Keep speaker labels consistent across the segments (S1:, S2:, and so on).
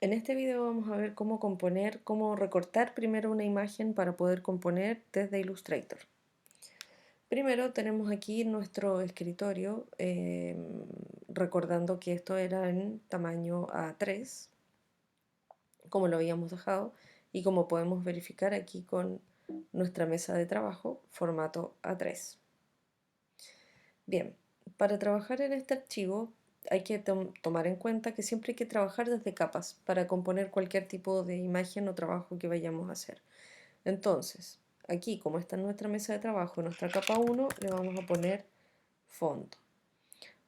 S1: En este video vamos a ver cómo componer, cómo recortar primero una imagen para poder componer desde Illustrator. Primero tenemos aquí nuestro escritorio, recordando que esto era en tamaño A3, como lo habíamos dejado, y como podemos verificar aquí con nuestra mesa de trabajo, formato A3. Bien, para trabajar en este archivo hay que tomar en cuenta que siempre hay que trabajar desde capas para componer cualquier tipo de imagen o trabajo que vayamos a hacer. Entonces, aquí como está en nuestra mesa de trabajo, en nuestra capa 1, le vamos a poner fondo.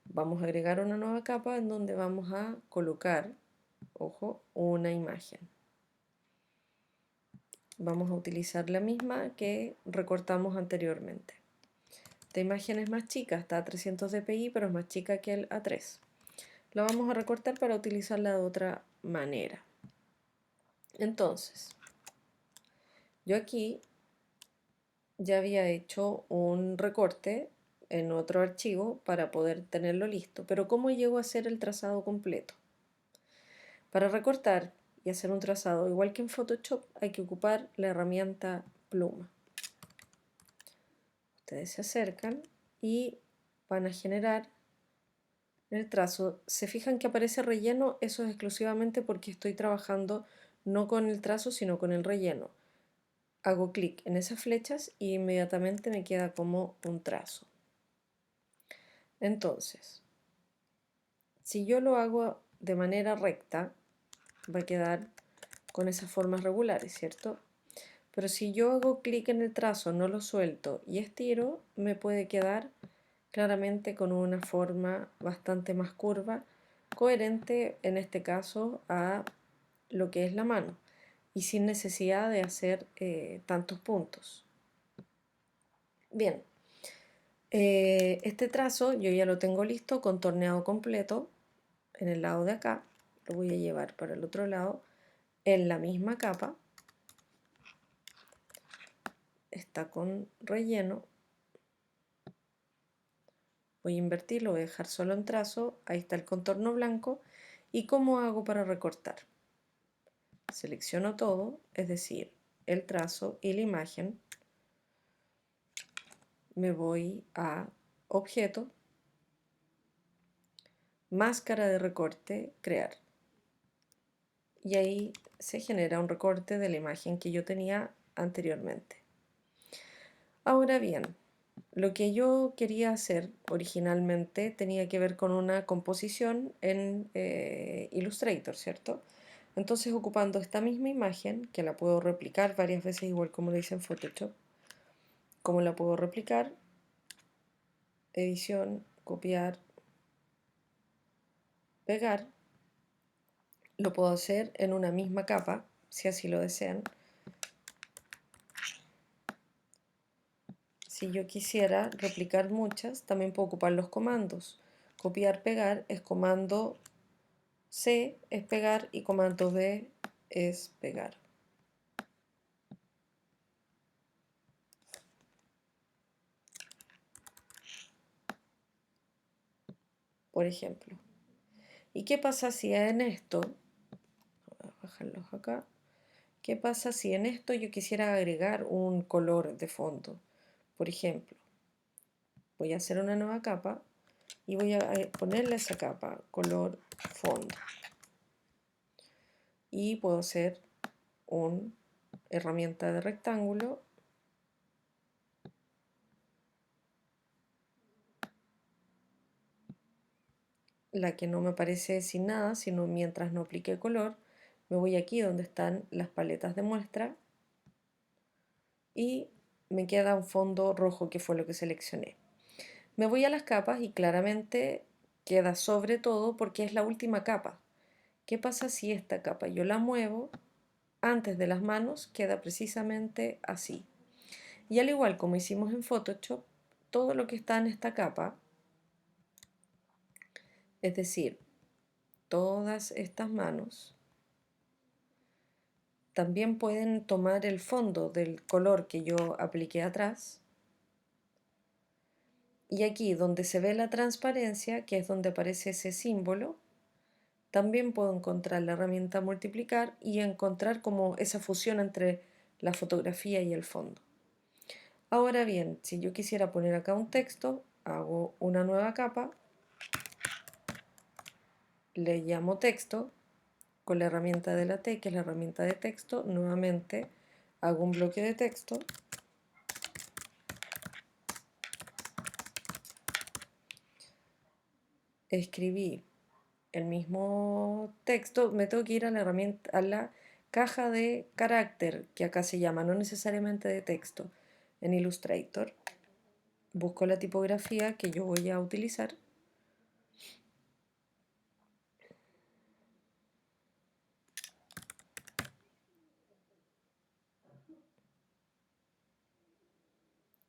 S1: Vamos a agregar una nueva capa en donde vamos a colocar, ojo, una imagen. Vamos a utilizar la misma que recortamos anteriormente. Esta imagen es más chica, está a 300 dpi, pero es más chica que el A3. La vamos a recortar para utilizarla de otra manera. Entonces, yo aquí ya había hecho un recorte en otro archivo para poder tenerlo listo, pero ¿cómo llego a hacer el trazado completo? Para recortar y hacer un trazado, igual que en Photoshop, hay que ocupar la herramienta pluma. Ustedes se acercan y van a generar el trazo. Se fijan que aparece relleno, eso es exclusivamente porque estoy trabajando no con el trazo, sino con el relleno. Hago clic en esas flechas y inmediatamente me queda como un trazo. Entonces, si yo lo hago de manera recta, va a quedar con esas formas regulares, ¿cierto? Pero si yo hago clic en el trazo, no lo suelto y estiro, me puede quedar claramente con una forma bastante más curva, coherente en este caso a lo que es la mano y sin necesidad de hacer tantos puntos. Bien, este trazo yo ya lo tengo listo, contorneado completo en el lado de acá. Lo voy a llevar para el otro lado en la misma capa. Está con relleno. Voy a invertirlo, voy a dejar solo en trazo. Ahí está el contorno blanco. ¿Y cómo hago para recortar? Selecciono todo, es decir, el trazo y la imagen. Me voy a objeto, máscara de recorte, crear. Y ahí se genera un recorte de la imagen que yo tenía anteriormente. Ahora bien, lo que yo quería hacer originalmente tenía que ver con una composición en Illustrator, ¿cierto? Entonces, ocupando esta misma imagen, que la puedo replicar varias veces igual como lo hice en Photoshop, ¿cómo la puedo replicar? Edición, copiar, pegar. Lo puedo hacer en una misma capa, si así lo desean. Si yo quisiera replicar muchas, también puedo ocupar los comandos. Copiar, pegar es comando C, es pegar, y comando V es pegar. Por ejemplo. ¿Y qué pasa si en esto, voy a bajarlos acá, qué pasa si en esto yo quisiera agregar un color de fondo? Por ejemplo, voy a hacer una nueva capa y voy a ponerle a esa capa color fondo. Y puedo hacer una herramienta de rectángulo la que no me aparece sin nada, sino mientras no aplique color. Me voy aquí donde están las paletas de muestra y me queda un fondo rojo que fue lo que seleccioné. Me voy a las capas y claramente queda sobre todo porque es la última capa. ¿Qué pasa si esta capa yo la muevo? Antes de las manos queda precisamente así. Y al igual como hicimos en Photoshop, todo lo que está en esta capa, es decir, todas estas manos, también pueden tomar el fondo del color que yo apliqué atrás. Y aquí donde se ve la transparencia, que es donde aparece ese símbolo, También puedo encontrar la herramienta multiplicar y encontrar como esa fusión entre la fotografía y el fondo. Ahora bien, si yo quisiera poner acá un texto, hago una nueva capa, le llamo texto, con la herramienta de la T, que es la herramienta de texto, nuevamente hago un bloque de texto, escribí el mismo texto, me tengo que ir a la herramienta, a la caja de carácter, que acá se llama, no necesariamente de texto, en Illustrator. Busco la tipografía que yo voy a utilizar.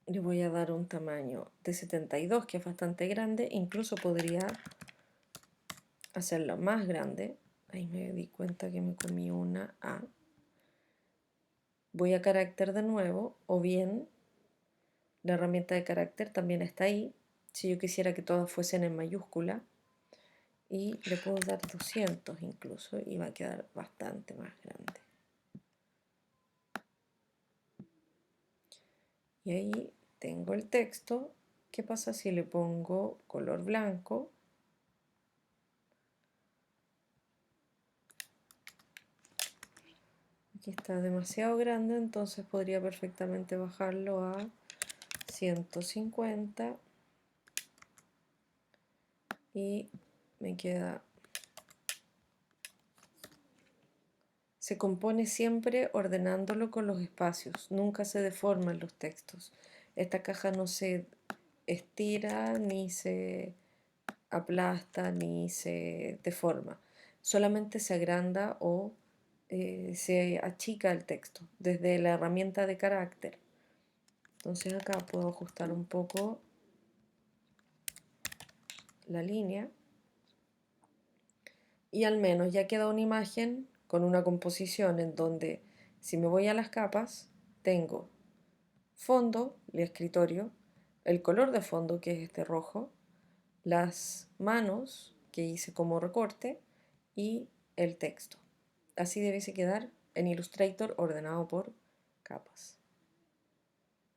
S1: Le voy a dar un tamaño de 72, que es bastante grande. Incluso podría hacerlo más grande. Ahí me di cuenta que me comí una A. Voy a carácter de nuevo, o bien la herramienta de carácter también está ahí. Si yo quisiera que todas fuesen en mayúscula, y le puedo dar 200 incluso, y va a quedar bastante más grande. Y ahí tengo el texto. ¿Qué pasa si le pongo color blanco? Aquí está demasiado grande, entonces podría perfectamente bajarlo a 150 y me queda... Se compone siempre ordenándolo con los espacios, nunca se deforman los textos. Esta caja no se estira, ni se aplasta, ni se deforma. Solamente se agranda o se achica el texto desde la herramienta de carácter. Entonces acá puedo ajustar un poco la línea y al menos ya queda una imagen con una composición en donde, si me voy a las capas, tengo fondo, el escritorio, el color de fondo, que es este rojo, las manos que hice como recorte y el texto. Así debiese quedar en Illustrator ordenado por capas.